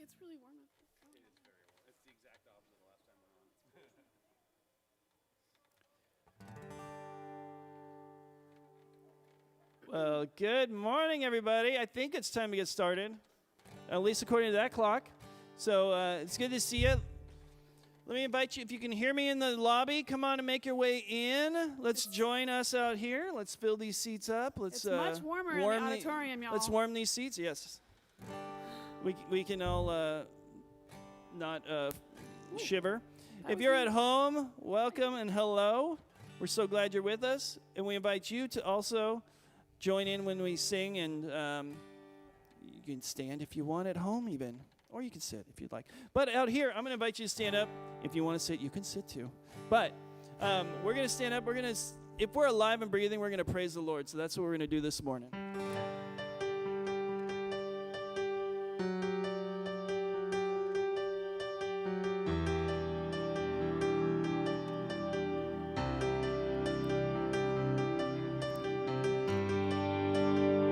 It's really warm up here. It is very warm. It's the exact opposite of the last time I went on. Well, good morning, everybody. I think it's time to get started, at least according to that clock. So it's good to see you. Let me invite you, if you can hear me in the lobby, come on and make your way in. Let's join us out here. Let's fill these seats up. Let's It's much warmer in the auditorium, y'all. Let's warm these seats. Yes. We can all not shiver. If you're at home, welcome and hello. We're so glad you're with us. And we invite you to also join in when we sing. And you can stand if you want at home even. Or you can sit if you'd like. But out here, I'm going to invite you to stand up. If you want to sit, you can sit too. But we're going to stand up. If we're alive and breathing, we're going to praise the Lord. So that's what we're going to do this morning.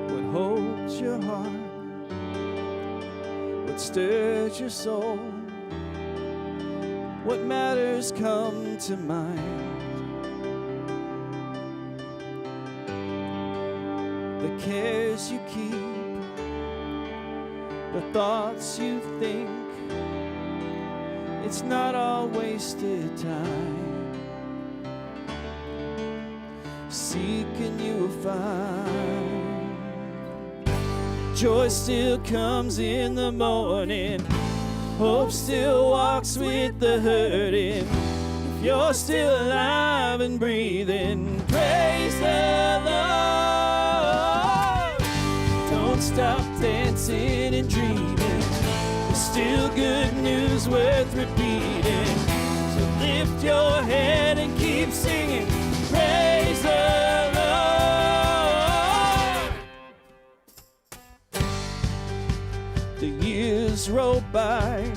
What holds your heart? What stirs your soul? What matters come to mind? The cares you keep, the thoughts you think, it's not all wasted time. Seek and you will find. Joy still comes in the morning. Hope still walks with the hurting. If you're still alive and breathing, praise the Lord. Don't stop dancing and dreaming. There's still good news worth repeating. So lift your head and keep singing. Praise the Lord. The years roll by,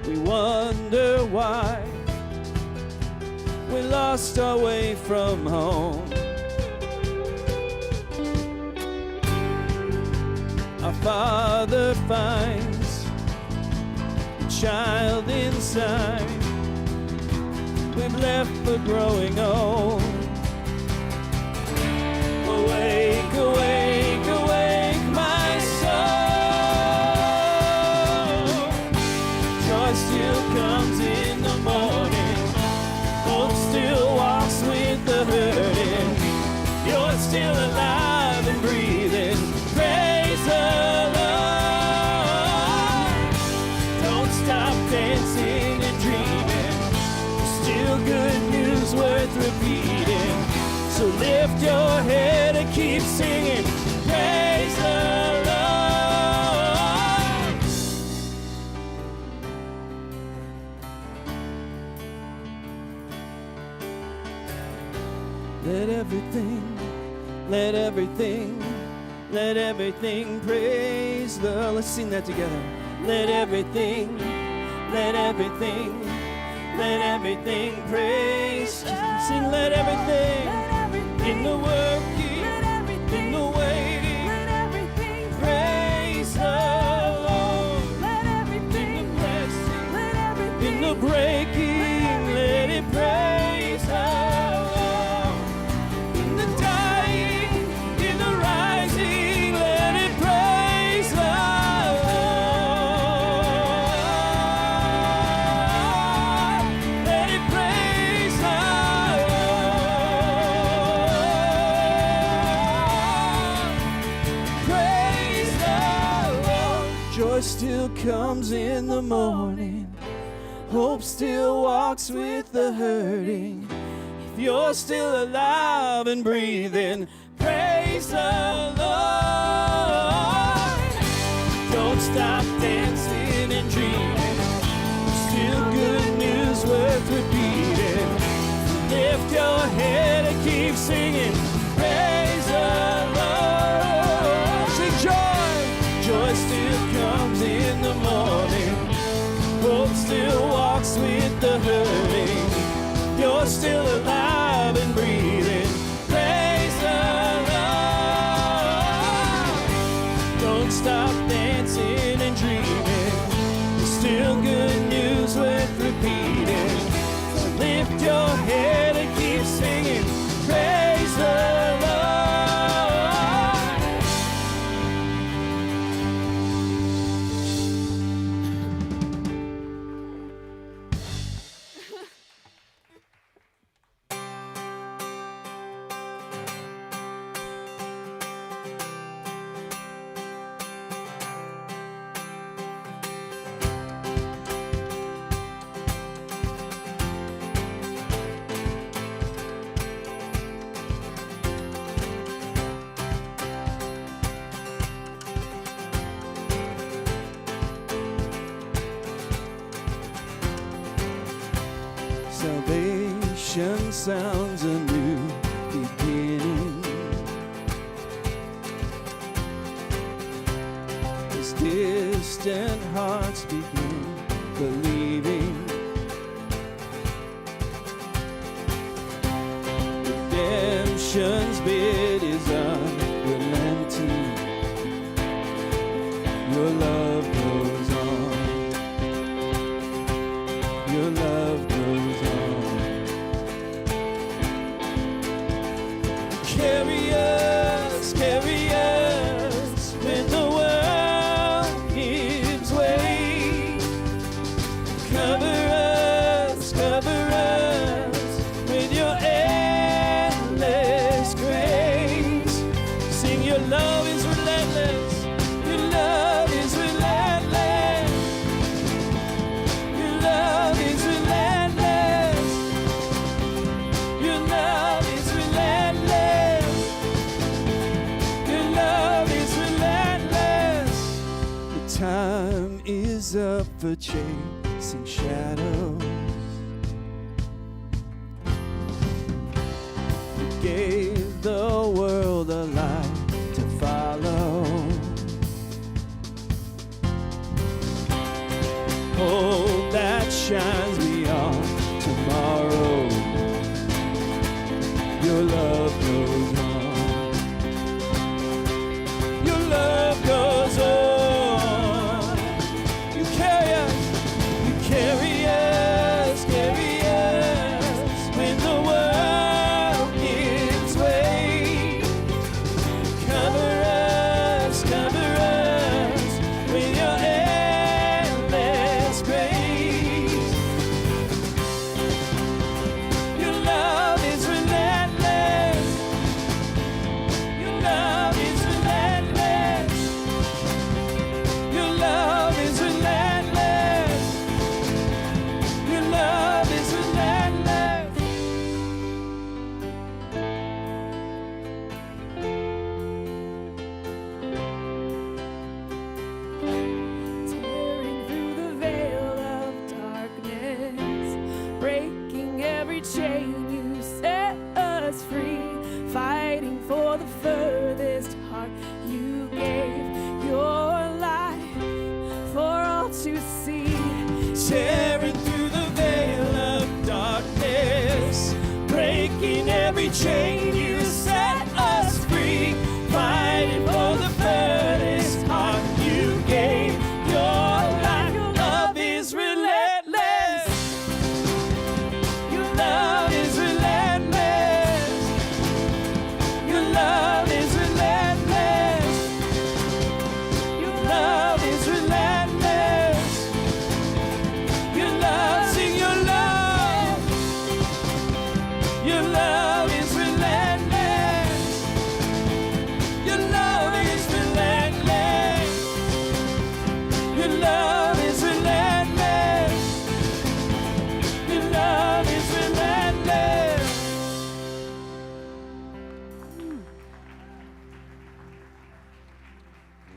we wonder why we lost our way from home. Our Father finds the child inside we've left for growing old. Awake, awake, awake, my soul. Joy still comes in the morning. Hope still walks with the hurting. You're still alive and breathing. Praise the Lord. Don't stop dancing and dreaming. Still good news worth repeating. So lift your head and keep singing. Praise the Lord. Let everything praise the. Let's sing that together. Let everything praise. Sing, let everything in the working, in the waiting, praise the Lord. In the blessing, in the breaking, let it praise the Lord. In the dying, in the rising, let it praise the Lord. Let it praise the Lord. Praise the Lord. Joy still comes in the morning. Hope still walks with the hurting. If you're still alive and breathing, praise the Lord. Don't stop dancing and dreaming. Still good news worth repeating. Lift your head and keep singing. Praise the Lord. Sing joy. Joy still comes in the morning. Hope still walks with the hurting. You're still alive and breathing. Praise the Lord. Don't stop dancing and dreaming. still good news worth repeating. So lift your head and keep singing. Praise the Lord. Salvation sounds a new beginning. As distant hearts begin believing, redemption's bid is unrelenting. Your love goes on. Your love goes on. Carry us when the world gives way. Cover us with your endless grace. Sing, your love is relentless. Your love is relentless. Your love is relentless. Your love is relentless. Your love is relentless. The time is up for chasing shadows. You gave the world a light to follow. Hope that shines beyond tomorrow. Your love goes on. Your love goes on. You carry us when the world gives way. Cover us with your endless grace. Your love is relentless. Your love is relentless. Your love is relentless. Your love is relentless. Tearing through the veil of darkness, breaking every chain, you set us free. Fighting for the furthest heart, you gave your life for all to see. Tearing through the veil of darkness, breaking every chain, you set us free. Fighting for the furthest heart, you gave your life. Your love is relentless. Your love is relentless. Your love is relentless. Your love is relentless. Your love, sing your love. Your love is relentless. Your love is relentless. Your love is relentless. Your love is relentless.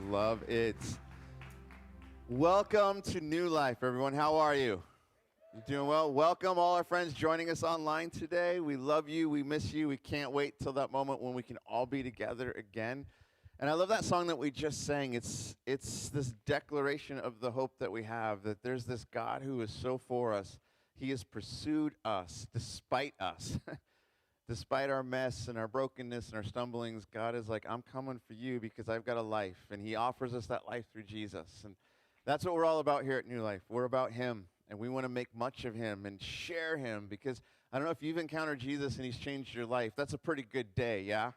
Love it. Welcome to New Life, everyone. How are you? You doing well? Welcome all our friends joining us online today. We love you. We miss you. We can't wait till that moment when we can all be together again. And I love that song that we just sang. It's this declaration of the hope that we have, that there's this God who is so for us. He has pursued us despite us. Despite our mess and our brokenness and our stumblings, God is like, I'm coming for you because I've got a life. And he offers us that life through Jesus. And That's what we're all about here at New Life. We're about him, and we want to make much of him and share him, because I don't know if you've encountered Jesus and he's changed your life. That's a pretty good day, yeah?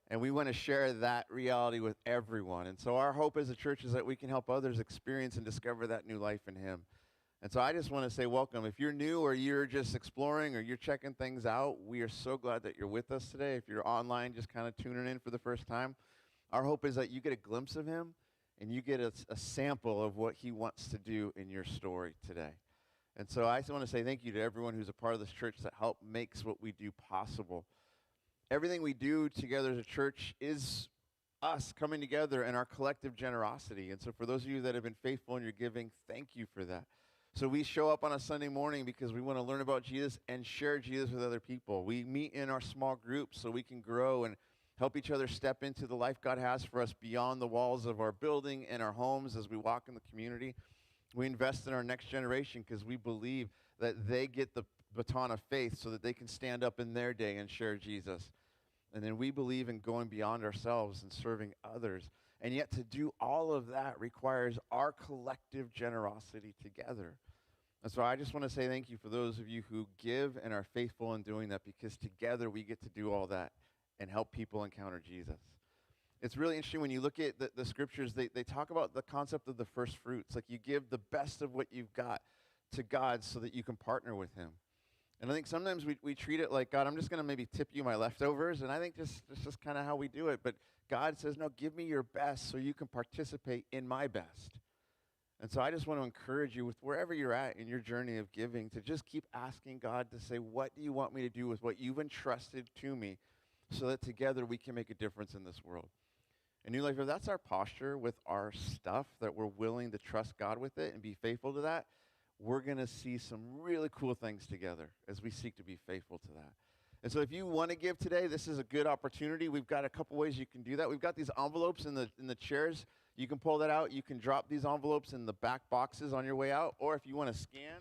And we want to share that reality with everyone. And so our hope as a church is that we can help others experience and discover that new life in him. And so I just want to say welcome. If you're new or you're just exploring or you're checking things out, we are so glad that you're with us today. If you're online just kind of tuning in for the first time, our hope is that you get a glimpse of him and you get a sample of what he wants to do in your story today. And so I just want to say thank you to everyone who's a part of this church that help makes what we do possible. Everything we do together as a church is us coming together and our collective generosity. And so for those of you that have been faithful in your giving, thank you for that. So we show up on a Sunday morning because we want to learn about Jesus and share Jesus with other people. We meet in our small groups so we can grow and help each other step into the life God has for us beyond the walls of our building and our homes as we walk in the community. We invest in our next generation because we believe that they get the baton of faith so that they can stand up in their day and share Jesus. And then we believe in going beyond ourselves and serving others. And yet to do all of that requires our collective generosity together. And so I just want to say thank you for those of you who give and are faithful in doing that, because together we get to do all that and help people encounter Jesus. It's really interesting when you look at the scriptures, they talk about the concept of the first fruits. Like you give the best of what you've got to God so that you can partner with him. And I think sometimes we treat it like, God, I'm just going to maybe tip you my leftovers. And I think that's just kind of how we do it. But God says, no, give me your best so you can participate in my best. And so I just want to encourage you with wherever you're at in your journey of giving to just keep asking God to say, what do you want me to do with what you've entrusted to me so that together we can make a difference in this world. And New Life, if that's our posture with our stuff, that we're willing to trust God with it and be faithful to that, we're going to see some really cool things together as we seek to be faithful to that. And so if you want to give today, this is a good opportunity. We've got a couple ways you can do that. We've got these envelopes in the chairs. You can pull that out. You can drop these envelopes in the back boxes on your way out. Or if you want to scan,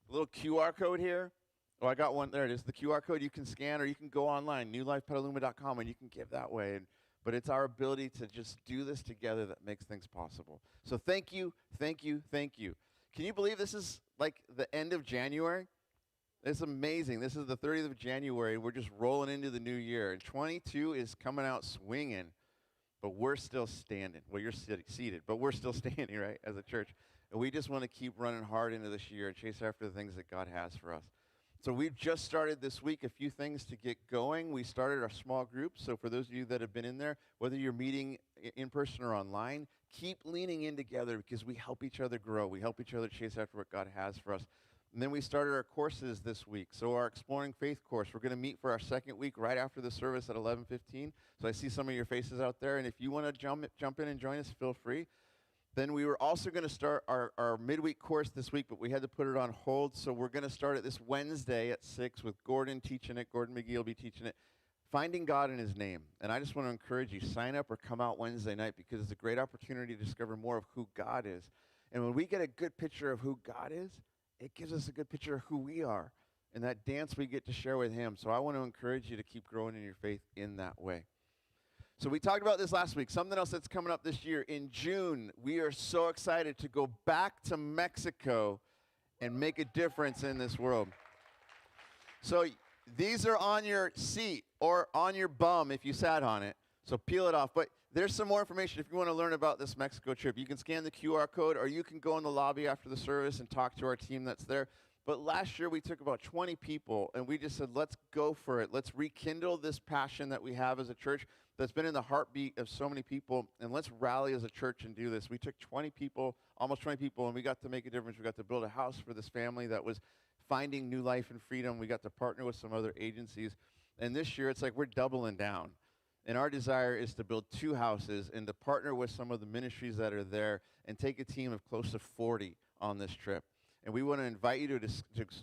a little QR code here. Oh, I got one. There it is. The QR code you can scan, or you can go online, newlifepetaluma.com, and you can give that way. But it's our ability to just do this together that makes things possible. So thank you, thank you, thank you. Can you believe this is like the end of January? It's amazing. This is the 30th of January. We're just rolling into the new year. And 22 is coming out swinging, but we're still standing. Well, you're seated, but we're still standing, right, as a church. And we just want to keep running hard into this year and chase after the things that God has for us. So we've just started this week a few things to get going. We started our small groups. So for those of you that have been in there, whether you're meeting in person or online, keep leaning in together because we help each other grow. We help each other chase after what God has for us. And then we started our courses this week. So our Exploring Faith course, we're going to meet for our second week right after the service at 11:15. So I see some of your faces out there. And if you want to jump in and join us, feel free. Then we were also going to start our midweek course this week, but we had to put it on hold. So we're going to start it this Wednesday at 6 with Gordon teaching it. Gordon McGee will be teaching it. Finding God in his name. And I just want to encourage you, sign up or come out Wednesday night because it's a great opportunity to discover more of who God is. And when we get a good picture of who God is, it gives us a good picture of who we are and that dance we get to share with him. So I want to encourage you to keep growing in your faith in that way. So we talked about this last week. Something else that's coming up this year. In June, we are so excited to go back to Mexico and make a difference in this world. So these are on your seat or on your bum if you sat on it. So peel it off. But there's some more information if you want to learn about this Mexico trip. You can scan the QR code or you can go in the lobby after the service and talk to our team that's there. But last year we took about 20 people and we just said, let's go for it. Let's rekindle this passion that we have as a church that's been in the heartbeat of so many people, and let's rally as a church and do this. We took 20 people, almost 20 people, and we got to make a difference. We got to build a house for this family that was finding new life and freedom. We got to partner with some other agencies. And this year, it's like we're doubling down. And our desire is to build 2 houses and to partner with some of the ministries that are there and take a team of close to 40 on this trip. And we want to invite you to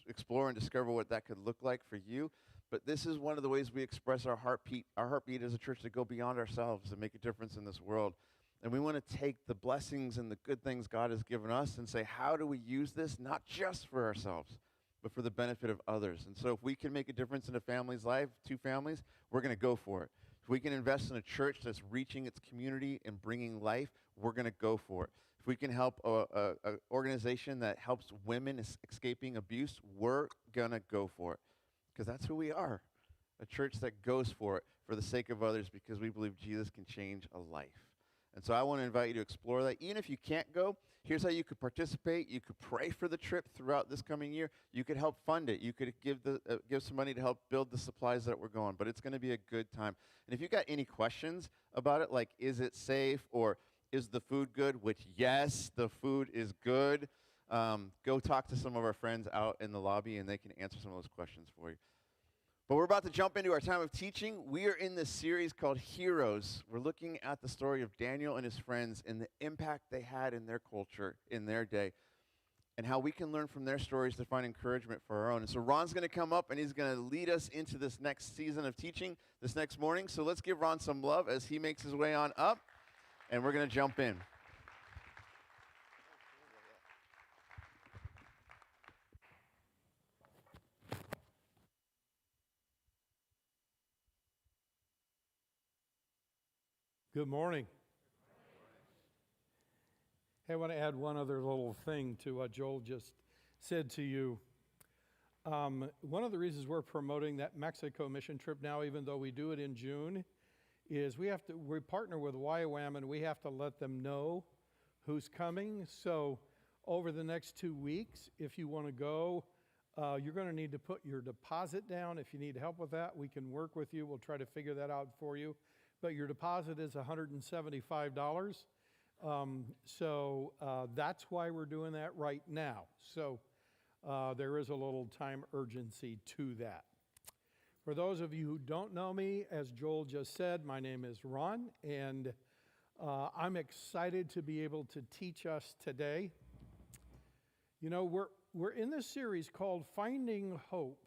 explore and discover what that could look like for you. But this is one of the ways we express our heartbeat as a church to go beyond ourselves and make a difference in this world. And we want to take the blessings and the good things God has given us and say, how do we use this, not just for ourselves, but for the benefit of others? And so if we can make a difference in a family's life, 2 families, we're going to go for it. If we can invest in a church that's reaching its community and bringing life, we're going to go for it. if we can help a organization that helps women escaping abuse, we're going to go for it. Because that's who we are, a church that goes for it for the sake of others because we believe Jesus can change a life. And so I want to invite you to explore that. Even if you can't go, here's how you could participate. You could pray for the trip throughout this coming year. You could help fund it. You could give some money to help build the supplies that we're going. But it's going to be a good time. And if you got any questions about it, like is it safe or is the food good, which yes, the food is good, go talk to some of our friends out in the lobby, and they can answer some of those questions for you. But we're about to jump into our time of teaching. We are in this series called Heroes. We're looking at the story of Daniel and his friends and the impact they had in their culture, in their day, and how we can learn from their stories to find encouragement for our own. And so Ron's going to come up, and he's going to lead us into this next season of teaching this next morning. So let's give Ron some love as he makes his way on up, and we're going to jump in. Good morning. Hey, I want to add one other little thing to what Joel just said to you. One of the reasons we're promoting that Mexico mission trip now, even though we do it in June, is we partner with YWAM and we have to let them know who's coming. So over the next 2 weeks, if you want to go, you're going to need to put your deposit down. If you need help with that, we can work with you. We'll try to figure that out for you. But your deposit is $175. So that's why we're doing that right now. So there is a little time urgency to that. For those of you who don't know me, as Joel just said, my name is Ron, and I'm excited to be able to teach us today. You know, we're in this series called Finding Hope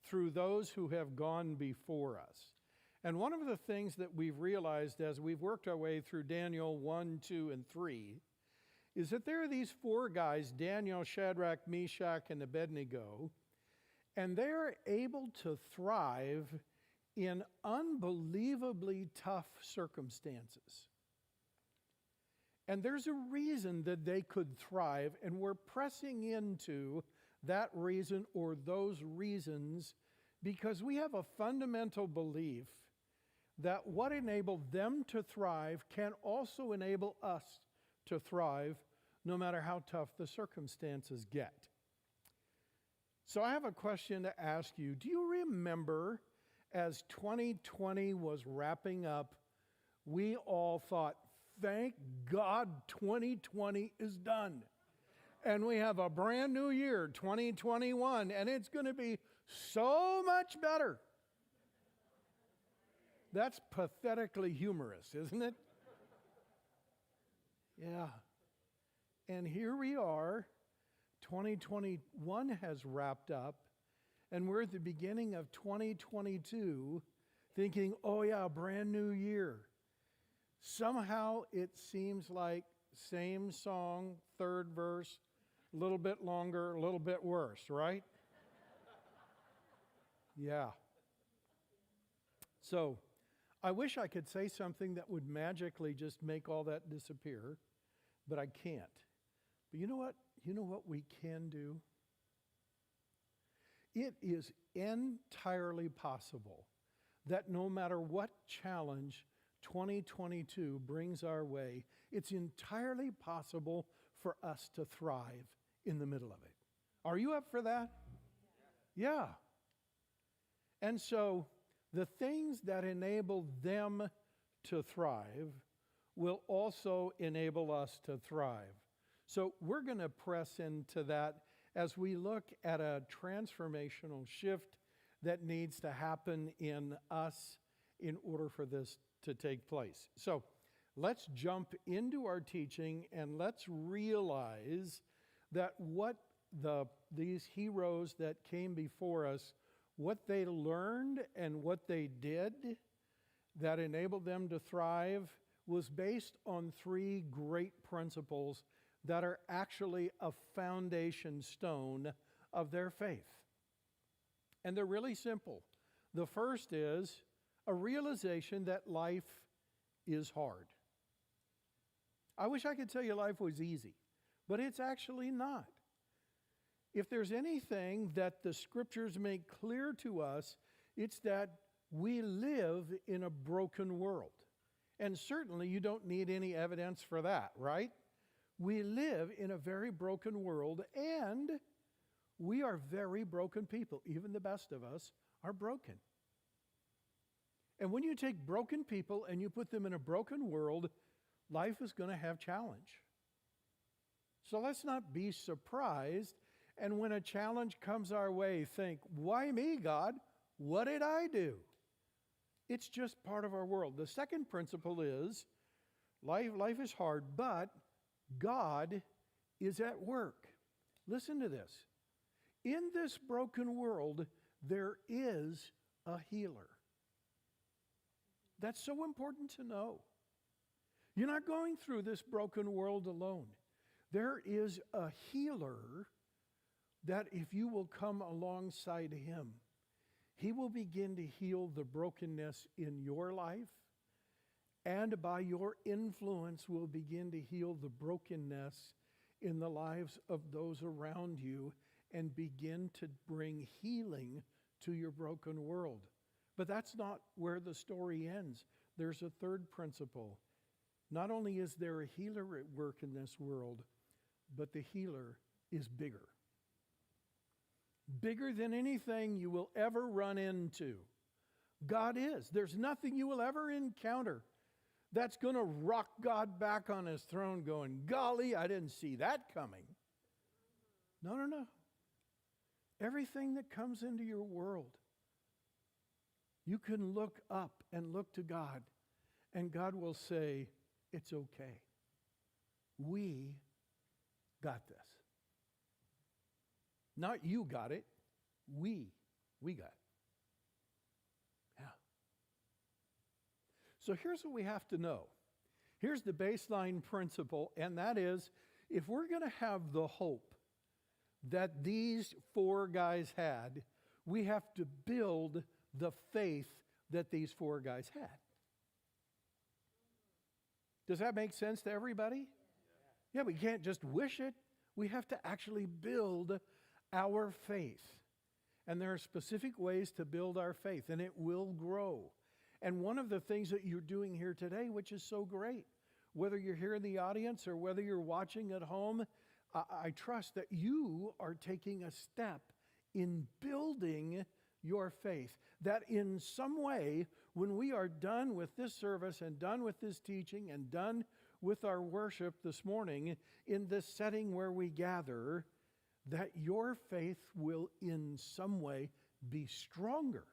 Through Those Who Have Gone Before Us. And one of the things that we've realized as we've worked our way through Daniel 1, 2, and 3 is that there are these 4 guys, Daniel, Shadrach, Meshach, and Abednego, and they're able to thrive in unbelievably tough circumstances. And there's a reason that they could thrive, and we're pressing into that reason or those reasons because we have a fundamental belief that what enabled them to thrive can also enable us to thrive no matter how tough the circumstances get. So I have a question to ask you. Do you remember as 2020 was wrapping up, we all thought, thank God 2020 is done. And we have a brand new year, 2021, and it's going to be so much better. That's pathetically humorous, isn't it? Yeah. And here we are, 2021 has wrapped up, and we're at the beginning of 2022 thinking, oh yeah, brand new year. Somehow it seems like same song, third verse, a little bit longer, a little bit worse, right? Yeah. So I wish I could say something that would magically just make all that disappear, but I can't. But you know what? You know what we can do? It is entirely possible that no matter what challenge 2022 brings our way, it's entirely possible for us to thrive in the middle of it. Are you up for that? Yeah. And so the things that enable them to thrive will also enable us to thrive. So we're going to press into that as we look at a transformational shift that needs to happen in us in order for this to take place. So let's jump into our teaching and let's realize that what these heroes that came before us, what they learned and what they did that enabled them to thrive was based on 3 great principles that are actually a foundation stone of their faith. And they're really simple. The first is a realization that life is hard. I wish I could tell you life was easy, but it's actually not. If there's anything that the scriptures make clear to us, it's that we live in a broken world. And certainly you don't need any evidence for that, right? We live in a very broken world, and we are very broken people. Even the best of us are broken. And when you take broken people and you put them in a broken world, life is going to have challenge. So let's not be surprised. And when a challenge comes our way, think, why me, God? What did I do? It's just part of our world. The second principle is life is hard, but God is at work. Listen to this. In this broken world, there is a healer. That's so important to know. You're not going through this broken world alone. There is a healer that if you will come alongside him, he will begin to heal the brokenness in your life, and by your influence will begin to heal the brokenness in the lives of those around you and begin to bring healing to your broken world. But that's not where the story ends. There's a third principle. Not only is there a healer at work in this world, but the healer is bigger. Bigger than anything you will ever run into. God is. There's nothing you will ever encounter that's going to rock God back on his throne going, golly, I didn't see that coming. No. Everything that comes into your world, you can look up and look to God, and God will say, it's okay. We got this. Not you got it. We got it. Yeah. So here's what we have to know. Here's the baseline principle, and that is, if we're going to have the hope that these four guys had, we have to build the faith that these four guys had. Does that make sense to everybody? Yeah, we can't just wish it. We have to actually build our faith. And there are specific ways to build our faith, and it will grow. And one of the things that you're doing here today, which is so great, whether you're here in the audience or whether you're watching at home, I trust that you are taking a step in building your faith. That in some way, when we are done with this service and done with this teaching and done with our worship this morning in this setting where we gather, that your faith will in some way be stronger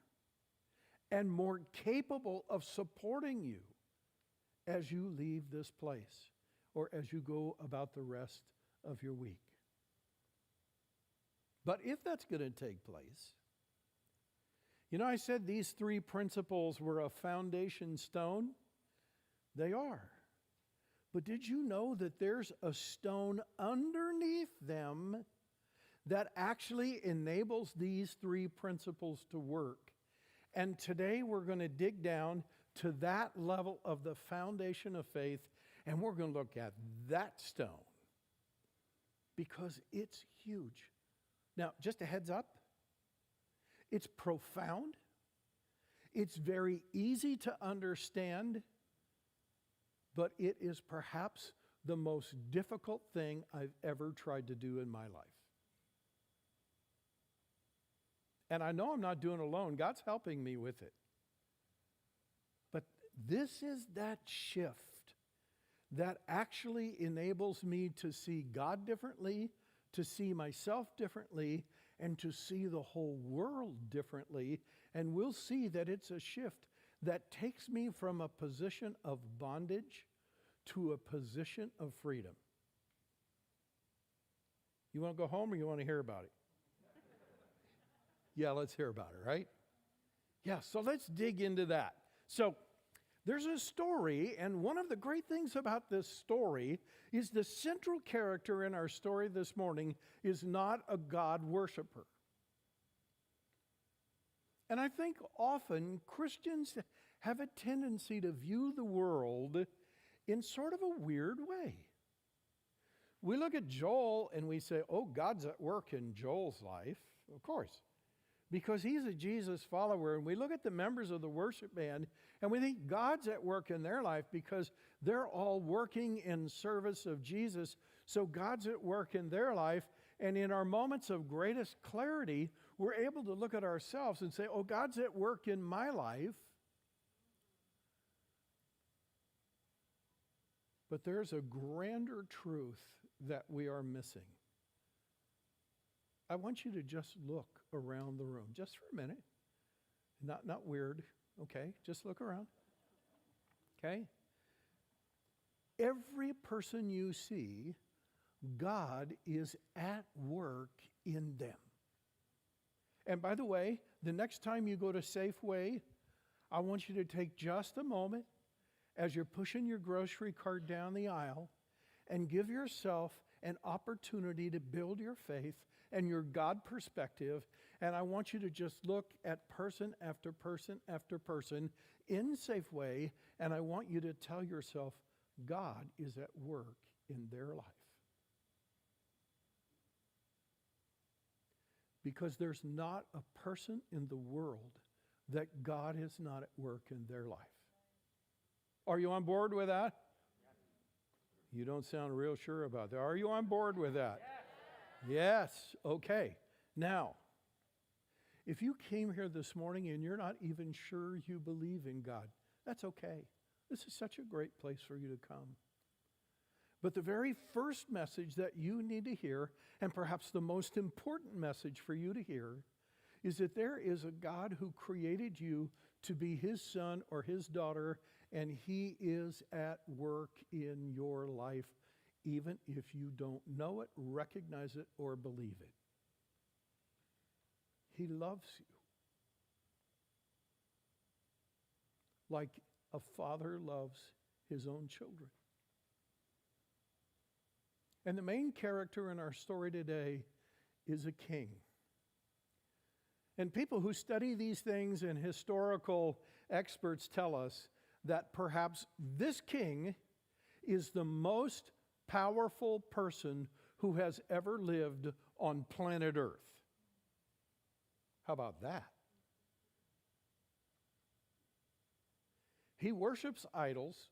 and more capable of supporting you as you leave this place or as you go about the rest of your week. But if that's going to take place, you know, I said these three principles were a foundation stone. They are. But did you know that there's a stone underneath them that actually enables these three principles to work? And today we're going to dig down to that level of the foundation of faith, and we're going to look at that stone because it's huge. Now, just a heads up, it's profound. It's very easy to understand, but it is perhaps the most difficult thing I've ever tried to do in my life. And I know I'm not doing it alone. God's helping me with it. But this is that shift that actually enables me to see God differently, to see myself differently, and to see the whole world differently. And we'll see that it's a shift that takes me from a position of bondage to a position of freedom. You want to go home or you want to hear about it? Yeah, let's hear about it, right? Yeah, so let's dig into that. So there's a story, and one of the great things about this story is the central character in our story this morning is not a God worshiper. And I think often Christians have a tendency to view the world in sort of a weird way. We look at Joel and we say, oh, God's at work in Joel's life. Of course, because he's a Jesus follower. And we look at the members of the worship band and we think God's at work in their life because they're all working in service of Jesus. So God's at work in their life. And in our moments of greatest clarity, we're able to look at ourselves and say, oh, God's at work in my life. But there's a grander truth that we are missing. I want you to just look around the room, just for a minute. Not weird, okay? Just look around, okay? Every person you see, God is at work in them. And by the way, the next time you go to Safeway, I want you to take just a moment as you're pushing your grocery cart down the aisle and give yourself an opportunity to build your faith and your God perspective. And I want you to just look at person after person after person in Safeway, and I want you to tell yourself, God is at work in their life. Because there's not a person in the world that God is not at work in their life. Are you on board with that? You don't sound real sure about that. Are you on board with that? Yes. Okay. Now, if you came here this morning and you're not even sure you believe in God, that's okay. This is such a great place for you to come. But the very first message that you need to hear, and perhaps the most important message for you to hear, is that there is a God who created you to be his son or his daughter, and he is at work in your life, even if you don't know it, recognize it, or believe it. He loves you like a father loves his own children. And the main character in our story today is a king. And people who study these things and historical experts tell us that perhaps this king is the most powerful person who has ever lived on planet Earth. How about that? He worships idols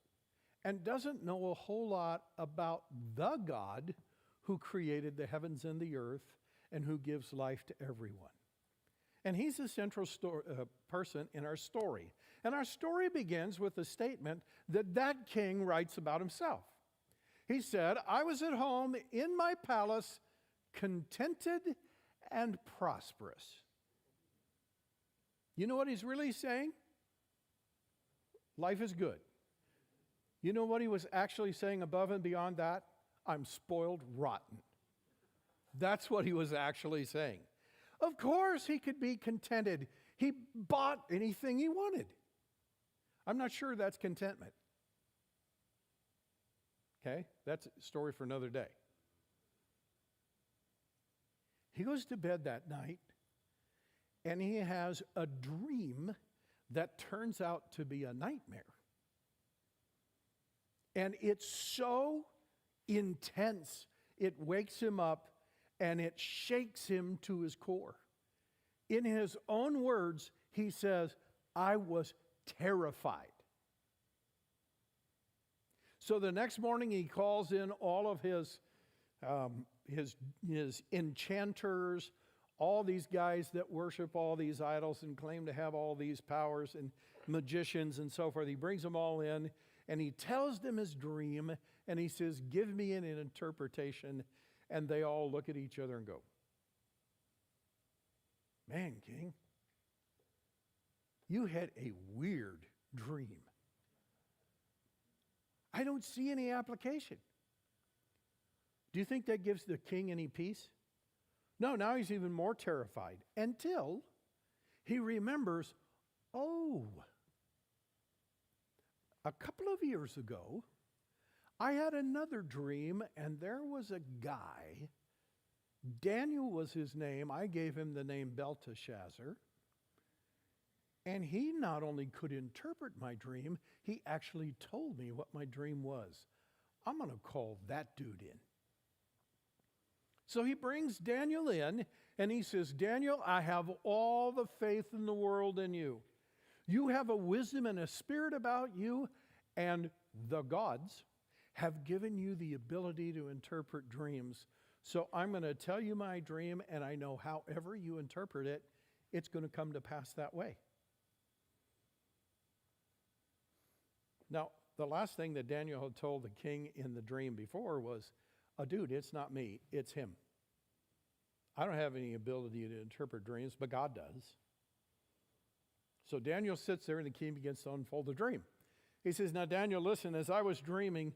and doesn't know a whole lot about the God who created the heavens and the earth and who gives life to everyone. And he's the central person in our story. And our story begins with a statement that king writes about himself. He said, I was at home in my palace, contented and prosperous. You know what he's really saying? Life is good. You know what he was actually saying above and beyond that? I'm spoiled rotten. That's what he was actually saying. Of course he could be contented. He bought anything he wanted. I'm not sure that's contentment. Okay, that's a story for another day. He goes to bed that night and he has a dream that turns out to be a nightmare. And it's so intense, it wakes him up and it shakes him to his core. In his own words, he says, I was terrified. So the next morning he calls in all of his enchanters, all these guys that worship all these idols and claim to have all these powers, and magicians and so forth. He brings them all in and he tells them his dream and he says, give me an interpretation. And they all look at each other and go, man, king, you had a weird dream. I don't see any application. Do you think that gives the king any peace? No, now he's even more terrified until he remembers, oh, a couple of years ago, I had another dream, and there was a guy, Daniel was his name. I gave him the name Belteshazzar. And he not only could interpret my dream, he actually told me what my dream was. I'm going to call that dude in. So he brings Daniel in, and he says, Daniel, I have all the faith in the world in you. You have a wisdom and a spirit about you, and the gods have given you the ability to interpret dreams. So I'm going to tell you my dream, and I know however you interpret it, it's going to come to pass that way. Now, the last thing that Daniel had told the king in the dream before was, dude, it's not me, it's him. I don't have any ability to interpret dreams, but God does. So Daniel sits there, and the king begins to unfold the dream. He says, now, Daniel, listen, as I was dreaming,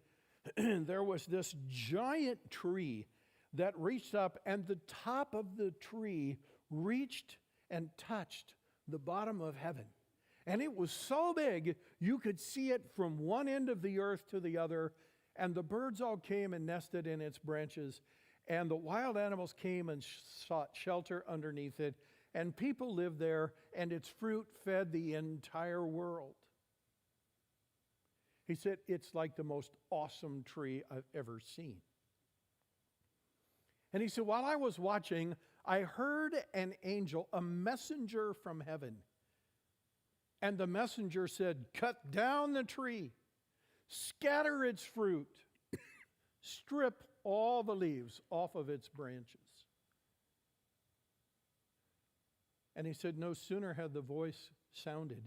there was this giant tree that reached up, and the top of the tree reached and touched the bottom of heaven. And it was so big, you could see it from one end of the earth to the other, and the birds all came and nested in its branches, and the wild animals came and sought shelter underneath it, and people lived there, and its fruit fed the entire world. He said, it's like the most awesome tree I've ever seen. And he said, while I was watching, I heard an angel, a messenger from heaven. And the messenger said, cut down the tree, scatter its fruit, strip all the leaves off of its branches. And he said, no sooner had the voice sounded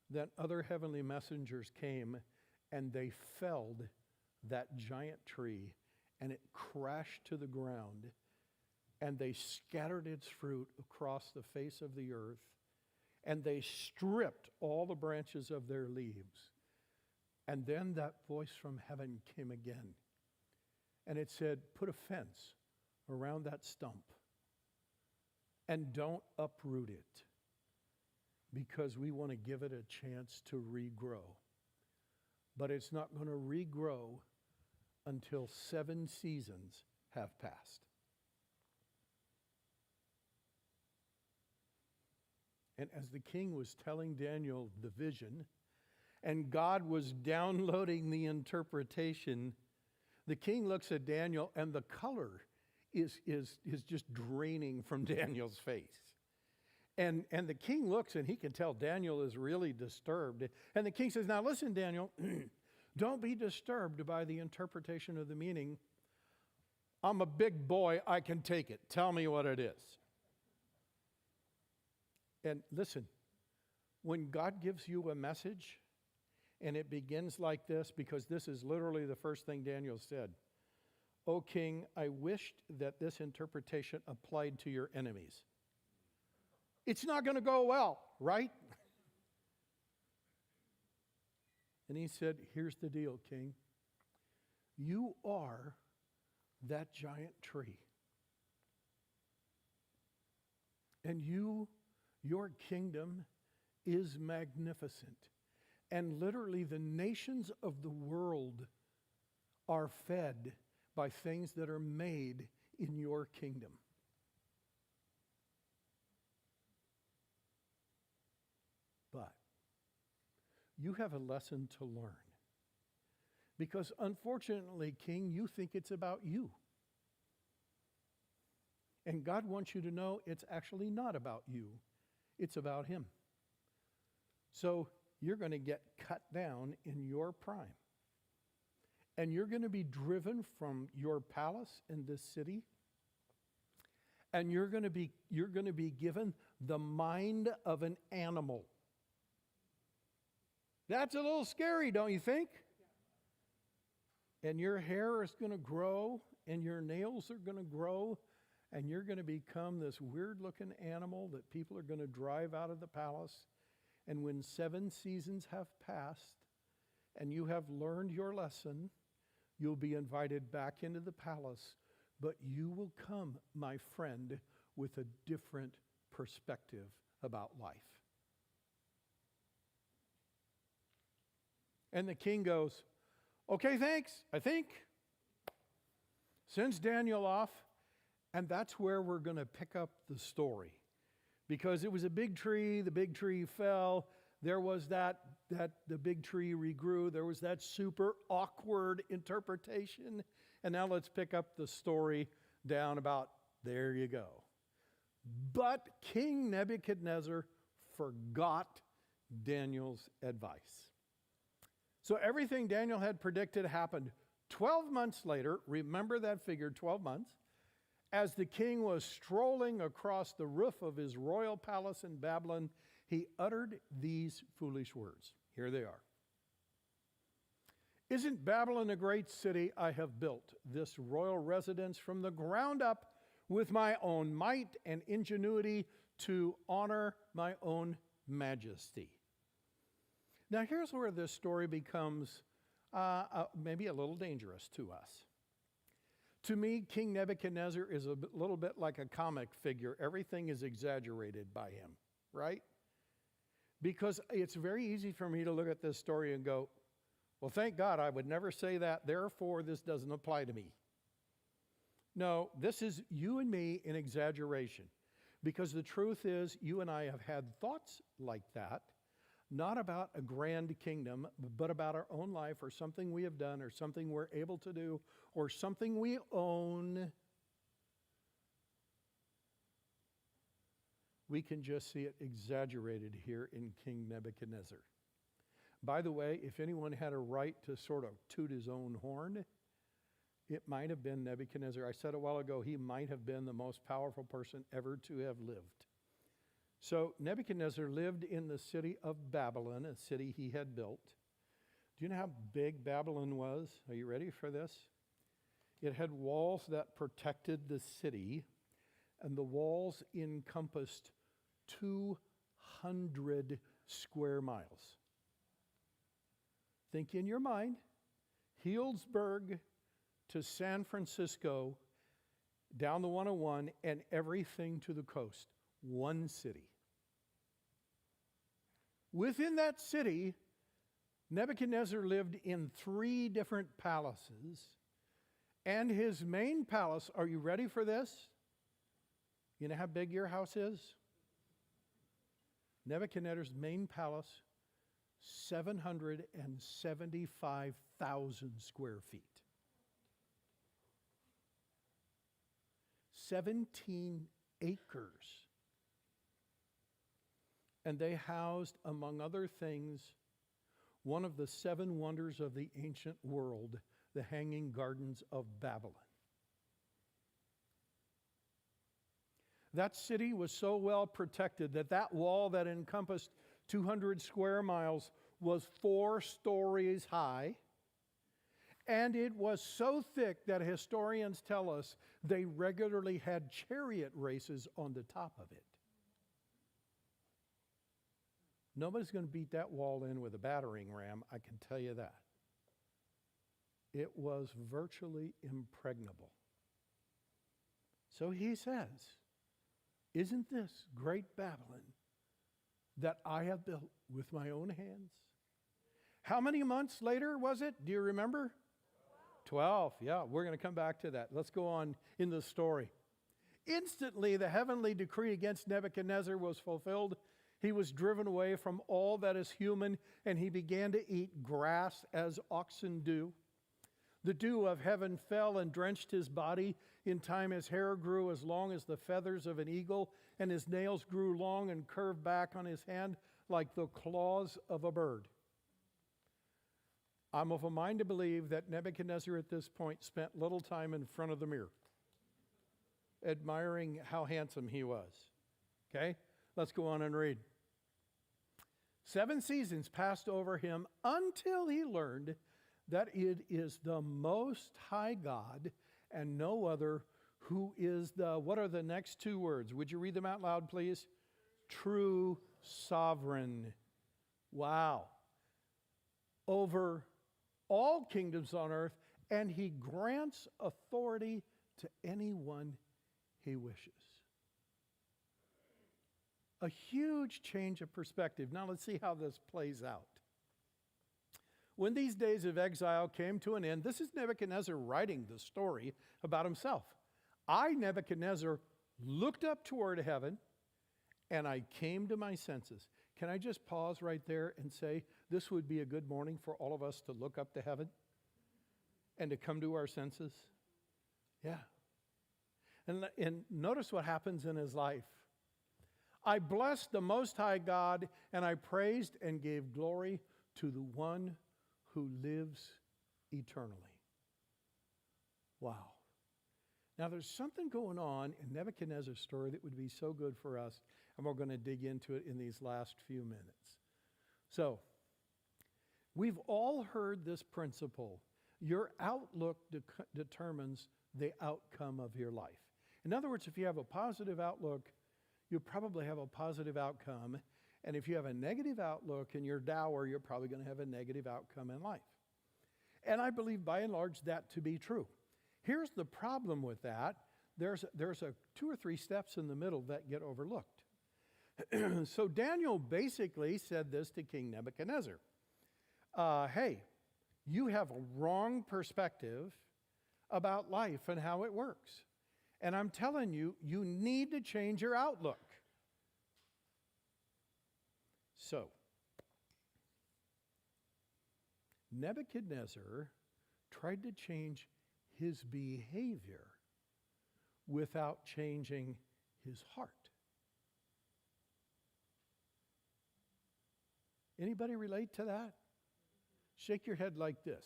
than other heavenly messengers came, and they felled that giant tree, and it crashed to the ground, and they scattered its fruit across the face of the earth, and they stripped all the branches of their leaves. And then that voice from heaven came again, and it said, put a fence around that stump, and don't uproot it, because we want to give it a chance to regrow. But it's not going to regrow until 7 seasons have passed. And as the king was telling Daniel the vision, and God was downloading the interpretation, the king looks at Daniel, and the color is just draining from Daniel's face. And the king looks, and he can tell Daniel is really disturbed. And the king says, now listen, Daniel, don't be disturbed by the interpretation of the meaning. I'm a big boy, I can take it. Tell me what it is. And listen, when God gives you a message, and it begins like this, because this is literally the first thing Daniel said. O king, I wished that this interpretation applied to your enemies. It's not going to go well, right? And he said, here's the deal, king. You are that giant tree. And your kingdom is magnificent. And literally the nations of the world are fed by things that are made in your kingdom. But you have a lesson to learn. Because unfortunately, King, you think it's about you. And God wants you to know it's actually not about you. It's about Him. So you're going to get cut down in your prime. And you're going to be driven from your palace in this city. And you're going to be given the mind of an animal. That's a little scary, don't you think? And your hair is going to grow, and your nails are going to grow, and you're going to become this weird-looking animal that people are going to drive out of the palace. And when 7 seasons have passed, and you have learned your lesson, you'll be invited back into the palace, but you will come, my friend, with a different perspective about life. And the king goes, okay, thanks, I think. Sends Daniel off, and that's where we're going to pick up the story. because it was a big tree. The big tree fell. There was that the big tree regrew. There was that super awkward interpretation. And now let's pick up the story down about there you go. But King Nebuchadnezzar forgot Daniel's advice. So everything Daniel had predicted happened 12 months later. Remember that figure, 12 months. As the king was strolling across the roof of his royal palace in Babylon, he uttered these foolish words. Here they are. Isn't Babylon a great city? I have built this royal residence from the ground up with my own might and ingenuity to honor my own majesty. Now here's where this story becomes maybe a little dangerous to us. To me, King Nebuchadnezzar is a little bit like a comic figure. Everything is exaggerated by him, right? Because it's very easy for me to look at this story and go, well, thank God I would never say that, therefore this doesn't apply to me. No, this is you and me in exaggeration. Because the truth is, you and I have had thoughts like that, not about a grand kingdom, but about our own life or something we have done or something we're able to do or something we own. We can just see it exaggerated here in King Nebuchadnezzar. By the way, if anyone had a right to sort of toot his own horn, it might have been Nebuchadnezzar. I said a while ago, he might have been the most powerful person ever to have lived. So Nebuchadnezzar lived in the city of Babylon, a city he had built. Do you know how big Babylon was? Are you ready for this? It had walls that protected the city, and the walls encompassed 200 square miles. Think in your mind, Healdsburg to San Francisco, down the 101, and everything to the coast. One city. Within that city, Nebuchadnezzar lived in 3 different palaces, and his main palace, are you ready for this? You know how big your house is? Nebuchadnezzar's main palace, 775,000 square feet. 17 acres. And they housed, among other things, one of the 7 wonders of the ancient world, the Hanging Gardens of Babylon. That city was so well protected that that wall that encompassed 200 square miles was 4 stories high, and it was so thick that historians tell us they regularly had chariot races on the top of it. Nobody's going to beat that wall in with a battering ram, I can tell you that. It was virtually impregnable. So he says, isn't this great Babylon that I have built with my own hands? How many months later was it? Do you remember? 12. Yeah, we're going to come back to that. Let's go on in the story. Instantly, the heavenly decree against Nebuchadnezzar was fulfilled. He was driven away from all that is human, and he began to eat grass as oxen do. The dew of heaven fell and drenched his body. In time, his hair grew as long as the feathers of an eagle, and his nails grew long and curved back on his hand like the claws of a bird. I'm of a mind to believe that Nebuchadnezzar at this point spent little time in front of the mirror, admiring how handsome he was. Okay? Let's go on and read. 7 seasons passed over him until he learned that it is the Most High God and no other who is the, what are the next 2 words? Would you read them out loud, please? True sovereign. Wow. Over all kingdoms on earth, and he grants authority to anyone he wishes. A huge change of perspective. Now let's see how this plays out. When these days of exile came to an end, this is Nebuchadnezzar writing the story about himself. I, Nebuchadnezzar, looked up toward heaven, and I came to my senses. Can I just pause right there and say this would be a good morning for all of us to look up to heaven and to come to our senses? Yeah. And notice what happens in his life. I blessed the Most High God, and I praised and gave glory to the one who lives eternally. Wow. Now there's something going on in Nebuchadnezzar's story that would be so good for us, and we're going to dig into it in these last few minutes. So, we've all heard this principle. Your outlook determines the outcome of your life. In other words, if you have a positive outlook, you probably have a positive outcome. And if you have a negative outlook and you're dour, you're probably going to have a negative outcome in life. And I believe by and large that to be true. Here's the problem with that. There's a 2 or 3 steps in the middle that get overlooked. So Daniel basically said this to King Nebuchadnezzar. Hey, you have a wrong perspective about life and how it works. And I'm telling you, you need to change your outlook. So, Nebuchadnezzar tried to change his behavior without changing his heart. Anybody relate to that? Shake your head like this,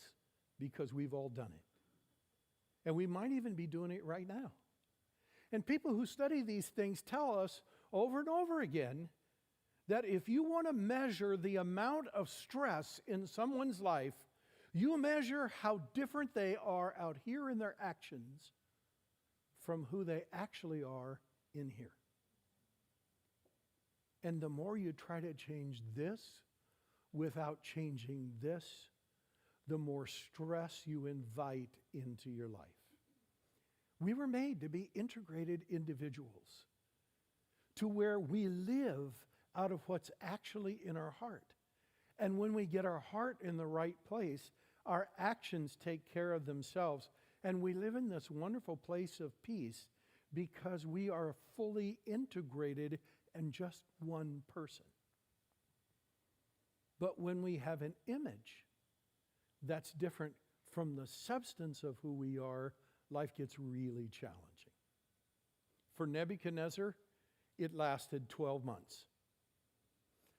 because we've all done it. And we might even be doing it right now. And people who study these things tell us over and over again that if you want to measure the amount of stress in someone's life, you measure how different they are out here in their actions from who they actually are in here. And the more you try to change this without changing this, the more stress you invite into your life. We were made to be integrated individuals, to where we live out of what's actually in our heart. And when we get our heart in the right place, our actions take care of themselves. And we live in this wonderful place of peace because we are fully integrated and just one person. But when we have an image that's different from the substance of who we are, life gets really challenging. For Nebuchadnezzar, it lasted 12 months,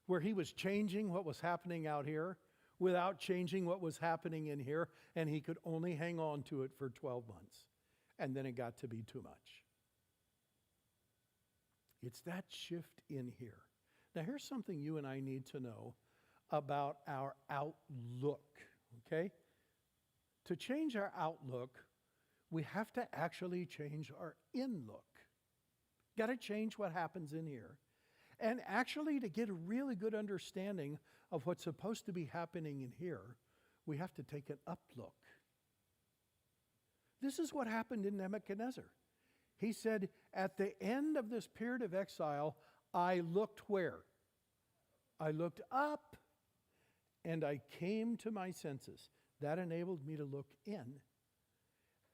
where he was changing what was happening out here without changing what was happening in here, and he could only hang on to it for 12 months. And then it got to be too much. It's that shift in here. Now, here's something you and I need to know about our outlook, okay? To change our outlook, we have to actually change our in-look. Got to change what happens in here. And actually, to get a really good understanding of what's supposed to be happening in here, we have to take an up-look. This is what happened in Nebuchadnezzar. He said, at the end of this period of exile, I looked where? I looked up, and I came to my senses. That enabled me to look in.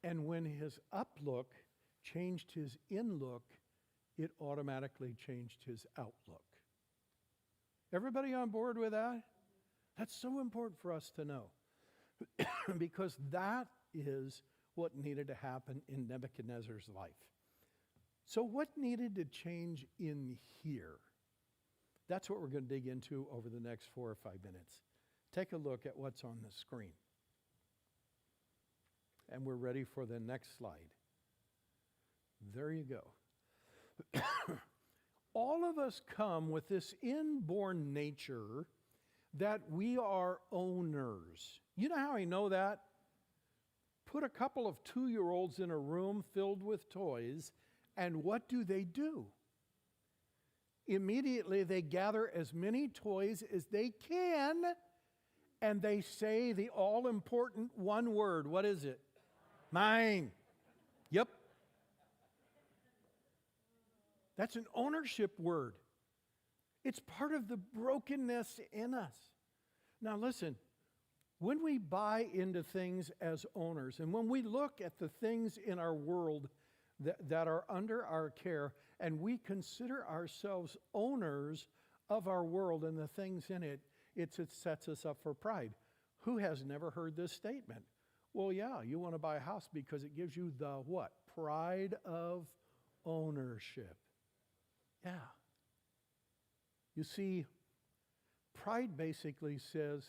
And when his up-look changed his in-look, it automatically changed his outlook. Everybody on board with that? That's so important for us to know. Because that is what needed to happen in Nebuchadnezzar's life. So what needed to change in here? That's what we're going to dig into over the next 4 or 5 minutes. Take a look at what's on the screen. And we're ready for the next slide. There you go. All of us come with this inborn nature that we are owners. You know how I know that? Put a couple of 2-year-olds in a room filled with toys, and what do? Immediately they gather as many toys as they can, and they say the all-important one word. What is it? Mine. Yep. That's an ownership word. It's part of the brokenness in us. Now listen, when we buy into things as owners, and when we look at the things in our world that are under our care, and we consider ourselves owners of our world and the things in it, it sets us up for pride. Who has never heard this statement? Well, yeah, you want to buy a house because it gives you the what? Pride of ownership. Yeah. You see, pride basically says,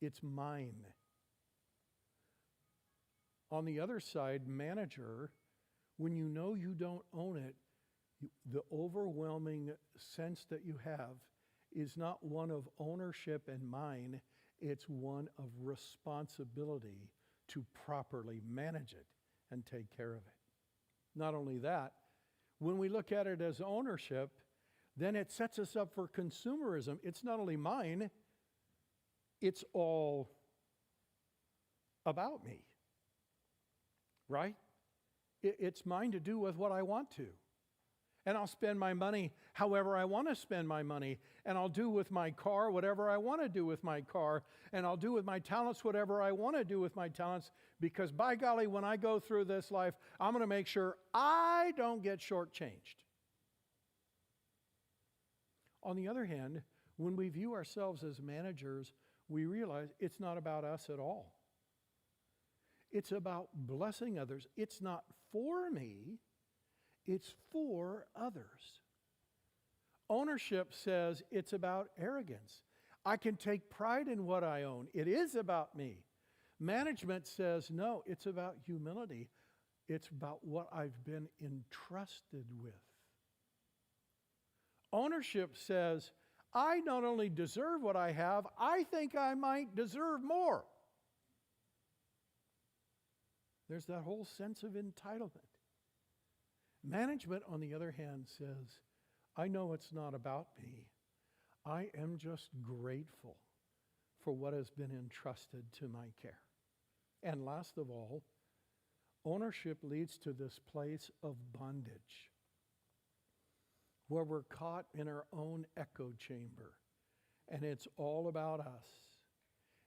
it's mine. On the other side, manager, when you know you don't own it, the overwhelming sense that you have is not one of ownership and mine, it's one of responsibility to properly manage it and take care of it. Not only that, when we look at it as ownership, then it sets us up for consumerism. It's not only mine, it's all about me, right? It's mine to do with what I want to. And I'll spend my money however I want to spend my money. And I'll do with my car whatever I want to do with my car. And I'll do with my talents whatever I want to do with my talents. Because by golly, when I go through this life, I'm going to make sure I don't get shortchanged. On the other hand, when we view ourselves as managers, we realize it's not about us at all. It's about blessing others. It's not for me. It's for others. Ownership says it's about arrogance. I can take pride in what I own. It is about me. Management says, no, it's about humility. It's about what I've been entrusted with. Ownership says, I not only deserve what I have, I think I might deserve more. There's that whole sense of entitlement. Management, on the other hand, says, I know it's not about me. I am just grateful for what has been entrusted to my care. And last of all, ownership leads to this place of bondage, where we're caught in our own echo chamber, and it's all about us,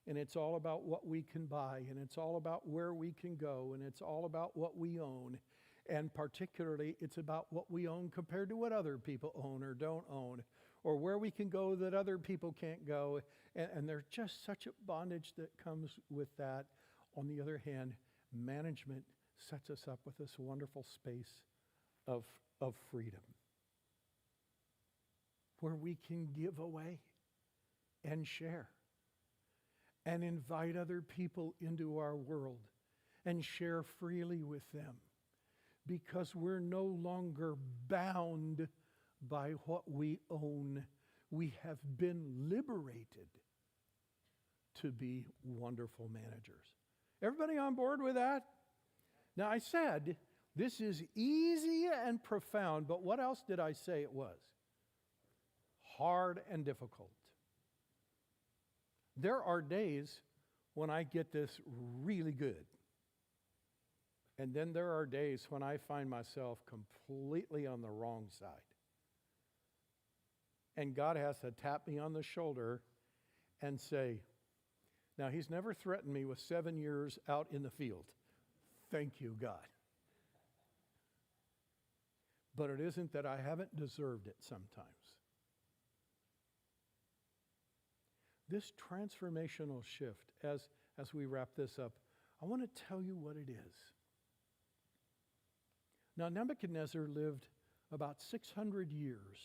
and it's all about what we can buy, and it's all about where we can go, and it's all about what we own. And particularly, it's about what we own compared to what other people own or don't own, or where we can go that other people can't go. And there's just such a bondage that comes with that. On the other hand, management sets us up with this wonderful space of freedom, where we can give away and share and invite other people into our world and share freely with them. Because we're no longer bound by what we own. We have been liberated to be wonderful managers. Everybody on board with that? Now, I said this is easy and profound, but what else did I say it was? Hard and difficult. There are days when I get this really good. And then there are days when I find myself completely on the wrong side. And God has to tap me on the shoulder and say, now He's never threatened me with 7 years out in the field. Thank you, God. But it isn't that I haven't deserved it sometimes. This transformational shift, as we wrap this up, I want to tell you what it is. Now, Nebuchadnezzar lived about 600 years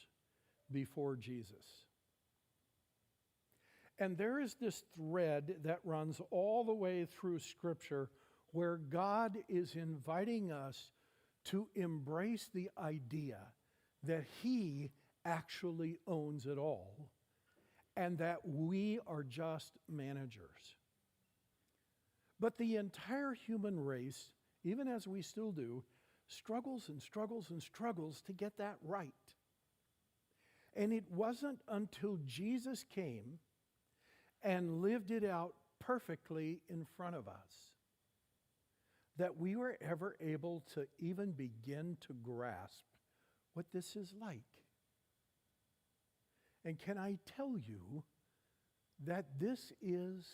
before Jesus. And there is this thread that runs all the way through Scripture where God is inviting us to embrace the idea that He actually owns it all and that we are just managers. But the entire human race, even as we still do, struggles and struggles and struggles to get that right. And it wasn't until Jesus came and lived it out perfectly in front of us that we were ever able to even begin to grasp what this is like. And can I tell you that this is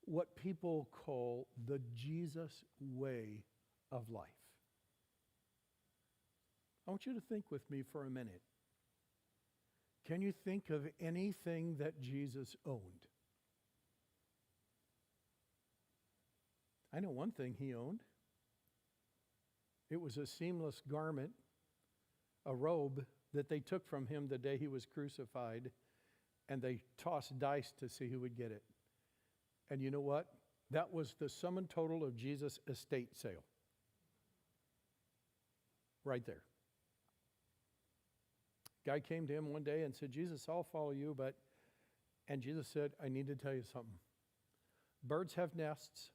what people call the Jesus way of life? I want you to think with me for a minute. Can you think of anything that Jesus owned? I know one thing he owned. It was a seamless garment, a robe that they took from him the day he was crucified, and they tossed dice to see who would get it. And you know what? That was the sum and total of Jesus' estate sale. Right there. Guy came to him one day and said, Jesus, I'll follow you, and Jesus said, I need to tell you something. Birds have nests,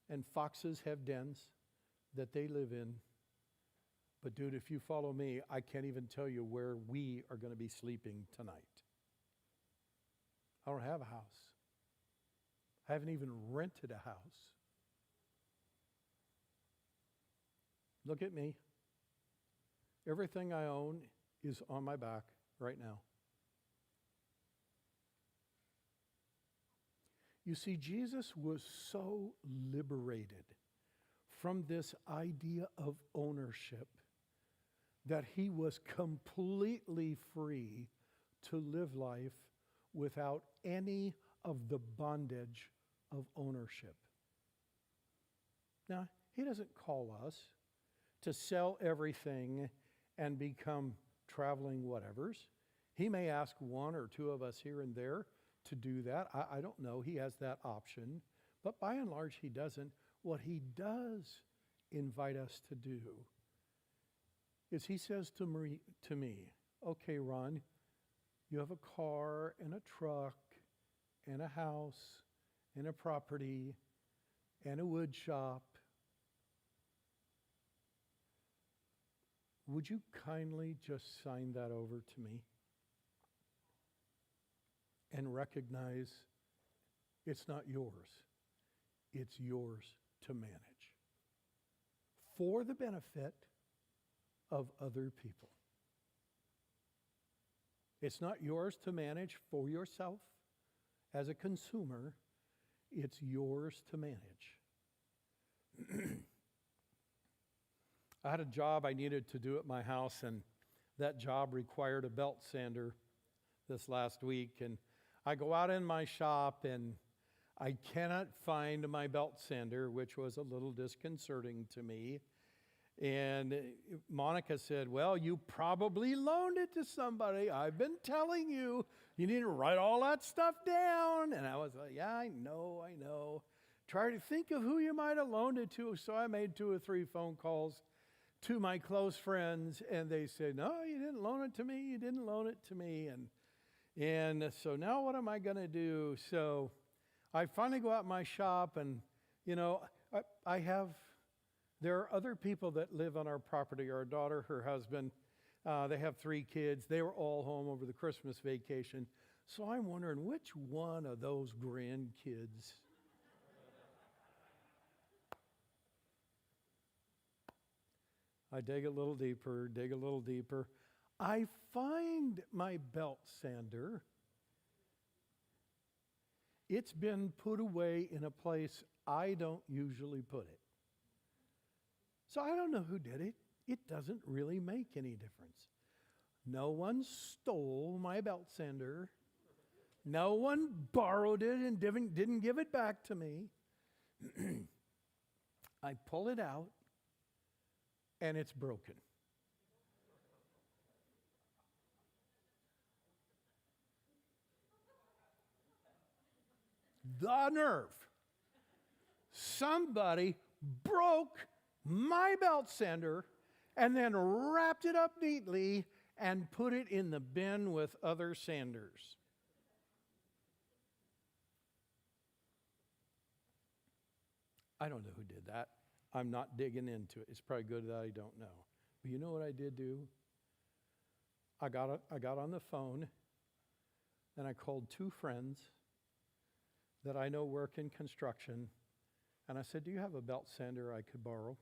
and foxes have dens that they live in. But dude, if you follow me, I can't even tell you where we are going to be sleeping tonight. I don't have a house. I haven't even rented a house. Look at me. Everything I own is on my back right now. You see, Jesus was so liberated from this idea of ownership that he was completely free to live life without any of the bondage of ownership. Now, he doesn't call us to sell everything and become traveling whatevers. He may ask one or two of us here and there to do that. I don't know. He has that option. But by and large, he doesn't. What he does invite us to do is he says to me, okay, Ron, you have a car and a truck and a house and a property and a wood shop. Would you kindly just sign that over to me and recognize it's not yours, it's yours to manage for the benefit of other people. It's not yours to manage for yourself as a consumer, it's yours to manage. I had a job I needed to do at my house, and that job required a belt sander this last week. And I go out in my shop, and I cannot find my belt sander, which was a little disconcerting to me. And Monica said, well, you probably loaned it to somebody. I've been telling you, you need to write all that stuff down. And I was like, yeah, I know. Try to think of who you might have loaned it to. So I made 2 or 3 phone calls to my close friends, and they said, no, you didn't loan it to me. You didn't loan it to me. And so now what am I going to do? So I finally go out in my shop, and, there are other people that live on our property. Our daughter, her husband, they have 3 kids. They were all home over the Christmas vacation. So I'm wondering which one of those grandkids I dig a little deeper. I find my belt sander. It's been put away in a place I don't usually put it. So I don't know who did it. It doesn't really make any difference. No one stole my belt sander. No one borrowed it and didn't give it back to me. I pull it out, and it's broken. The nerve. Somebody broke my belt sander and then wrapped it up neatly and put it in the bin with other sanders. I don't know who did that. I'm not digging into it. It's probably good that I don't know. But you know what I did do? I got on the phone, and I called 2 friends that I know work in construction, and I said, do you have a belt sander I could borrow?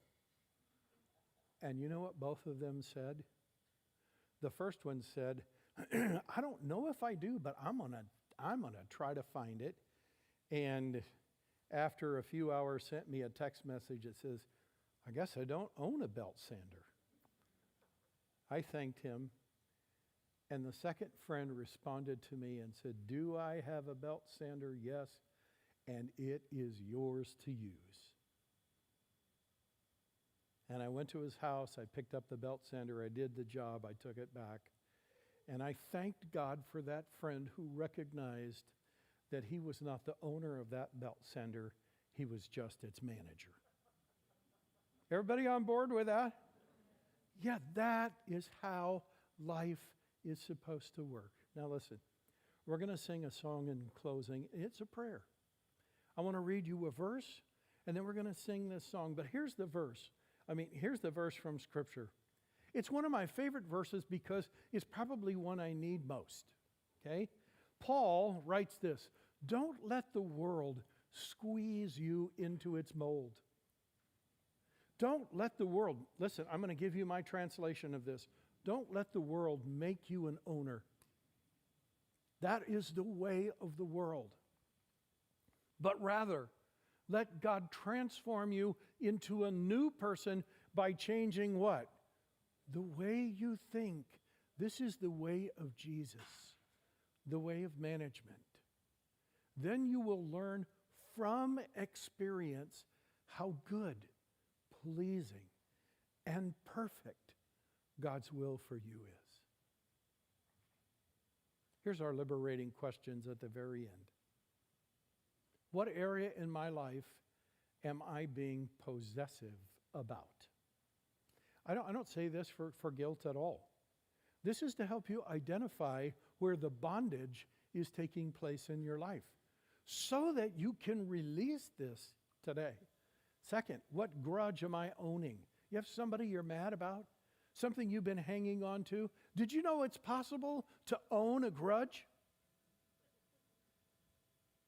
And you know what both of them said? The first one said, I don't know if I do, but I'm gonna try to find it. And after a few hours, sent me a text message that says, I guess I don't own a belt sander. I thanked him, and the second friend responded to me and said, "Do I have a belt sander?" "Yes, and it is yours to use." And I went to his house, I picked up the belt sander, I did the job, I took it back, and I thanked God for that friend who recognized that he was not the owner of that belt sander, he was just its manager. Everybody on board with that? Yeah, that is how life is supposed to work. Now listen, we're going to sing a song in closing. It's a prayer. I want to read you a verse, and then we're going to sing this song. But here's the verse. Here's the verse from Scripture. It's one of my favorite verses because it's probably one I need most. Okay? Paul writes this: "Don't let the world squeeze you into its mold." Don't let the world, listen, I'm going to give you my translation of this. Don't let the world make you an owner. That is the way of the world. But rather, let God transform you into a new person by changing what? The way you think. This is the way of Jesus, the way of management. Then you will learn from experience how good, pleasing, and perfect God's will for you is. Here's our liberating questions at the very end. What area in my life am I being possessive about? I don't say this for guilt at all. This is to help you identify where the bondage is taking place in your life so that you can release this today. Second, what grudge am I owning? You have somebody you're mad about? Something you've been hanging on to? Did you know it's possible to own a grudge?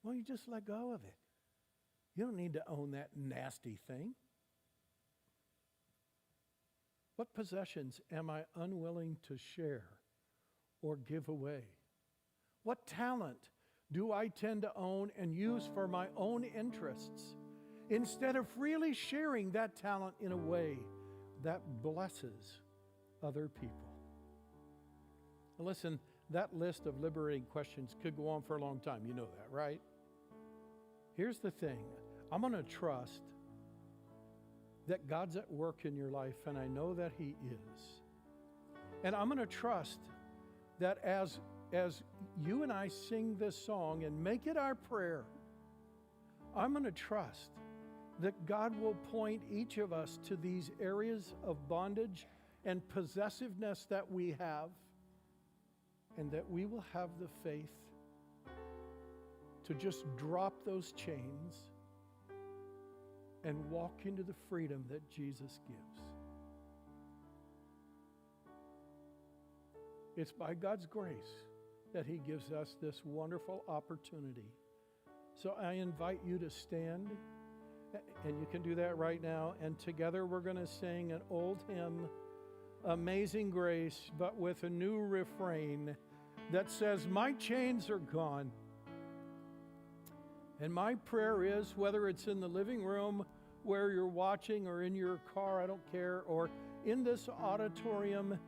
Well, you just let go of it. You don't need to own that nasty thing. What possessions am I unwilling to share or give away? What talent do I tend to own and use for my own interests instead of freely sharing that talent in a way that blesses other people? And listen, that list of liberating questions could go on for a long time. You know that, right? Here's the thing. I'm going to trust that God's at work in your life, and I know that He is. And I'm going to trust that as you and I sing this song and make it our prayer, I'm going to trust that God will point each of us to these areas of bondage and possessiveness that we have, and that we will have the faith to just drop those chains and walk into the freedom that Jesus gives. It's by God's grace that He gives us this wonderful opportunity. So I invite you to stand, and you can do that right now, and together we're going to sing an old hymn, Amazing Grace, but with a new refrain that says, "My chains are gone." And my prayer is, whether it's in the living room where you're watching or in your car, I don't care, or in this auditorium,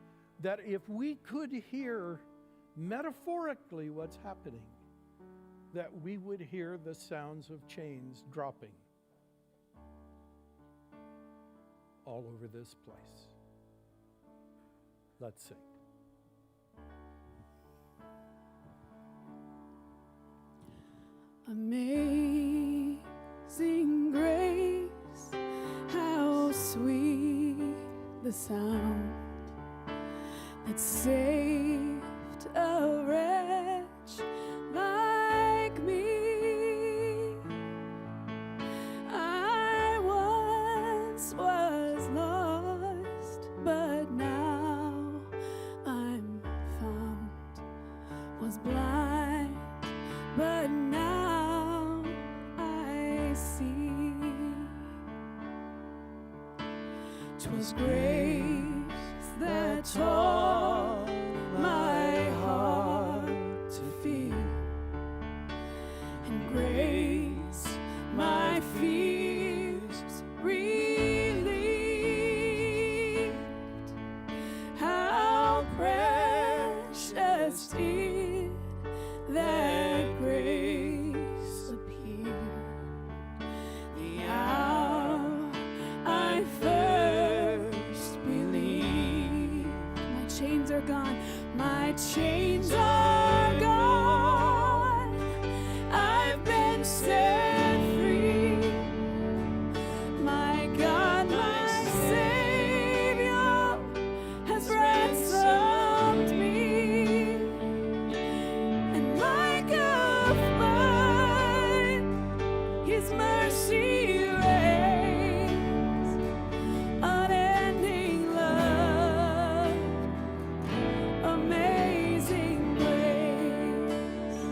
that if we could hear metaphorically what's happening, that we would hear the sounds of chains dropping all over this place. Let's sing. Amazing grace, how sweet the sound that saved a wretch like me. I once was lost, but now I'm found, was blind, but now I see. 'Twas grace that taught my heart to fear, and grace my fears relieved. How chains are gone. My chains are gone. I've been set free. My God, my Savior has ransomed me. And like a flood, His mercy reigns. Unending love, amazing grace.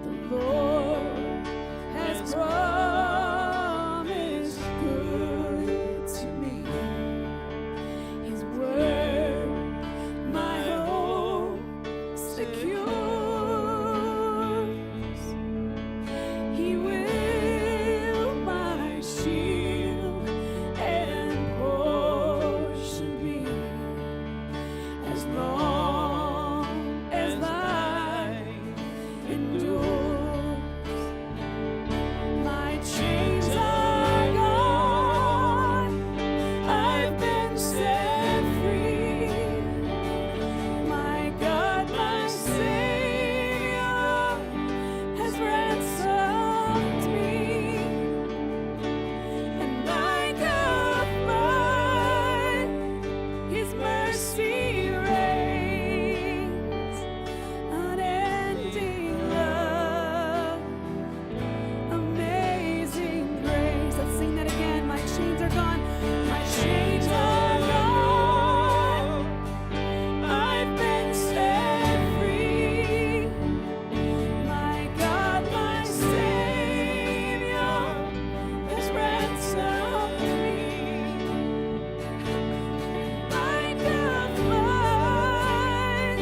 The Lord has promised good to me. His word, my hope secures. He will my shield and portion be, as long as life endures. My chains are gone. I've been set free. My God, my Savior has ransomed me. And like a flood, His mercy reigns. Unending love, amazing grace. Let's sing that again. My chains are gone. My chains are gone. I've been set free. My God, my Savior has ransomed me. Like a flood,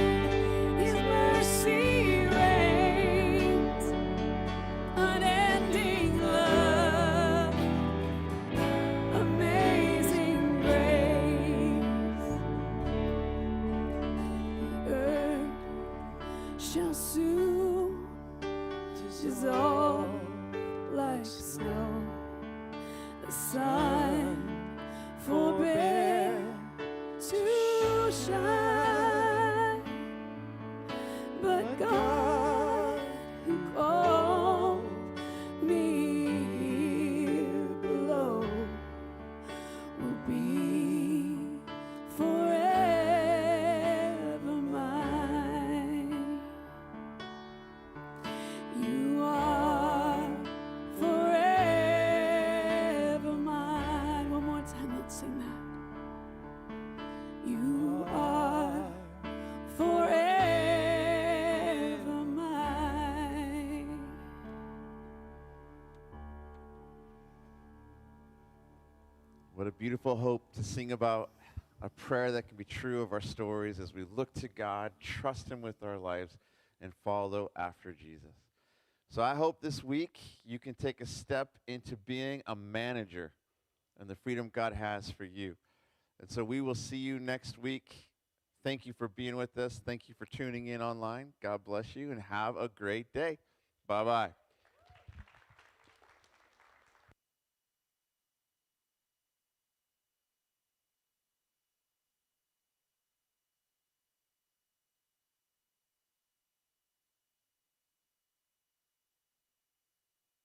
His mercy reigns. Unending love, amazing grace. The earth shall soon dissolve like snow. The sun forbear to shine, but God who called me here below will be forever mine. You are forever mine. One more time, let's sing that. You are forever mine. What a beautiful hope to sing about, a prayer that can be true of our stories as we look to God, trust Him with our lives, and follow after Jesus. So I hope this week you can take a step into being a manager and the freedom God has for you. And so we will see you next week. Thank you for being with us. Thank you for tuning in online. God bless you and have a great day. Bye-bye.